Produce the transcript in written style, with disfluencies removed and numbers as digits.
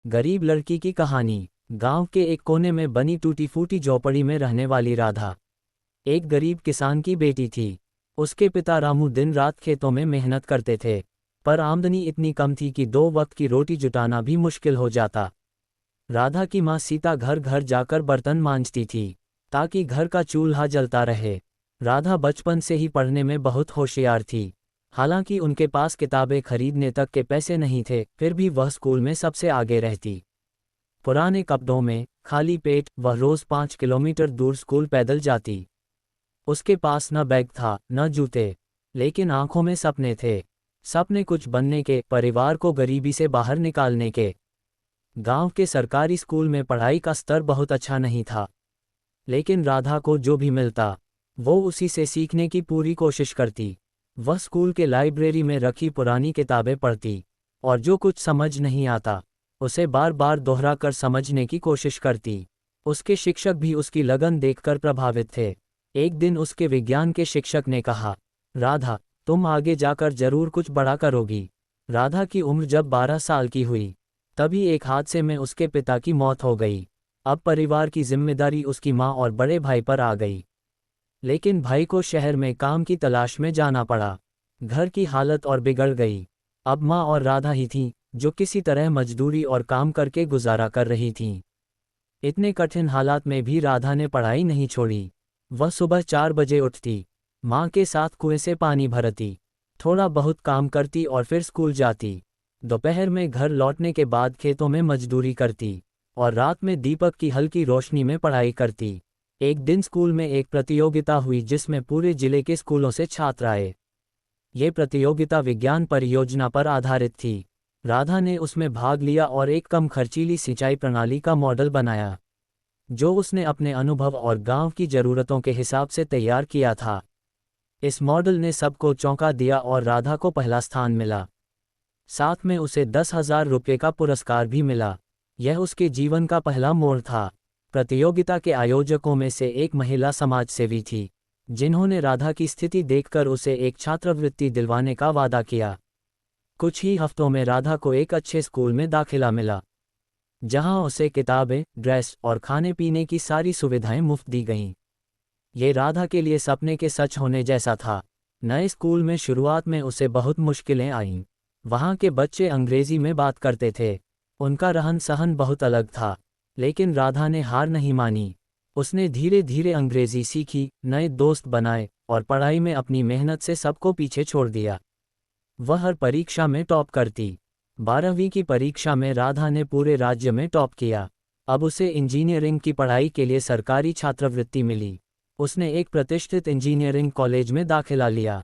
गरीब लड़की की कहानी। गांव के एक कोने में बनी टूटी फूटी झोपड़ी में रहने वाली राधा एक गरीब किसान की बेटी थी। उसके पिता रामू दिन रात खेतों में मेहनत करते थे, पर आमदनी इतनी कम थी कि 2 वक्त की रोटी जुटाना भी मुश्किल हो जाता। राधा की माँ सीता घर घर जाकर बर्तन मांजती थी ताकि घर का चूल्हा जलता रहे। राधा बचपन से ही पढ़ने में बहुत होशियार थी। हालांकि उनके पास किताबें खरीदने तक के पैसे नहीं थे, फिर भी वह स्कूल में सबसे आगे रहती। पुराने कपड़ों में खाली पेट वह रोज 5 किलोमीटर दूर स्कूल पैदल जाती। उसके पास न बैग था न जूते, लेकिन आंखों में सपने थे। सपने कुछ बनने के, परिवार को गरीबी से बाहर निकालने के। गांव के सरकारी स्कूल में पढ़ाई का स्तर बहुत अच्छा नहीं था, लेकिन राधा को जो भी मिलता वो उसी से सीखने की पूरी कोशिश करती। वह स्कूल के लाइब्रेरी में रखी पुरानी किताबें पढ़ती और जो कुछ समझ नहीं आता उसे बार बार दोहरा कर समझने की कोशिश करती। उसके शिक्षक भी उसकी लगन देखकर प्रभावित थे। एक दिन उसके विज्ञान के शिक्षक ने कहा, राधा, तुम आगे जाकर जरूर कुछ बड़ा करोगी। राधा की उम्र जब 12 साल की हुई तभी एक हादसे में उसके पिता की मौत हो गई। अब परिवार की जिम्मेदारी उसकी माँ और बड़े भाई पर आ गई। लेकिन भाई को शहर में काम की तलाश में जाना पड़ा। घर की हालत और बिगड़ गई। अब माँ और राधा ही थीं जो किसी तरह मजदूरी और काम करके गुजारा कर रही थीं। इतने कठिन हालात में भी राधा ने पढ़ाई नहीं छोड़ी। वह सुबह 4 बजे उठती, माँ के साथ कुएं से पानी भरती, थोड़ा बहुत काम करती और फिर स्कूल जाती। दोपहर में घर लौटने के बाद खेतों में मजदूरी करती और रात में दीपक की हल्की रोशनी में पढ़ाई करती। एक दिन स्कूल में एक प्रतियोगिता हुई जिसमें पूरे जिले के स्कूलों से छात्र आए। ये प्रतियोगिता विज्ञान परियोजना पर आधारित थी। राधा ने उसमें भाग लिया और एक कम खर्चीली सिंचाई प्रणाली का मॉडल बनाया, जो उसने अपने अनुभव और गांव की ज़रूरतों के हिसाब से तैयार किया था। इस मॉडल ने सबको चौंका दिया और राधा को पहला स्थान मिला। साथ में उसे 10,000 रुपये का पुरस्कार भी मिला। यह उसके जीवन का पहला मोड़ था। प्रतियोगिता के आयोजकों में से एक महिला समाजसेवी थी, जिन्होंने राधा की स्थिति देखकर उसे एक छात्रवृत्ति दिलवाने का वादा किया। कुछ ही हफ्तों में राधा को एक अच्छे स्कूल में दाखिला मिला, जहां उसे किताबें, ड्रेस और खाने पीने की सारी सुविधाएं मुफ्त दी गईं। ये राधा के लिए सपने के सच होने जैसा था। नए स्कूल में शुरुआत में उसे बहुत मुश्किलें आईं। वहाँ के बच्चे अंग्रेजी में बात करते थे, उनका रहन सहन बहुत अलग था, लेकिन राधा ने हार नहीं मानी। उसने धीरे धीरे अंग्रेजी सीखी, नए दोस्त बनाए और पढ़ाई में अपनी मेहनत से सबको पीछे छोड़ दिया। वह हर परीक्षा में टॉप करती। 12वीं की परीक्षा में राधा ने पूरे राज्य में टॉप किया। अब उसे इंजीनियरिंग की पढ़ाई के लिए सरकारी छात्रवृत्ति मिली। उसने एक प्रतिष्ठित इंजीनियरिंग कॉलेज में दाखिला लिया।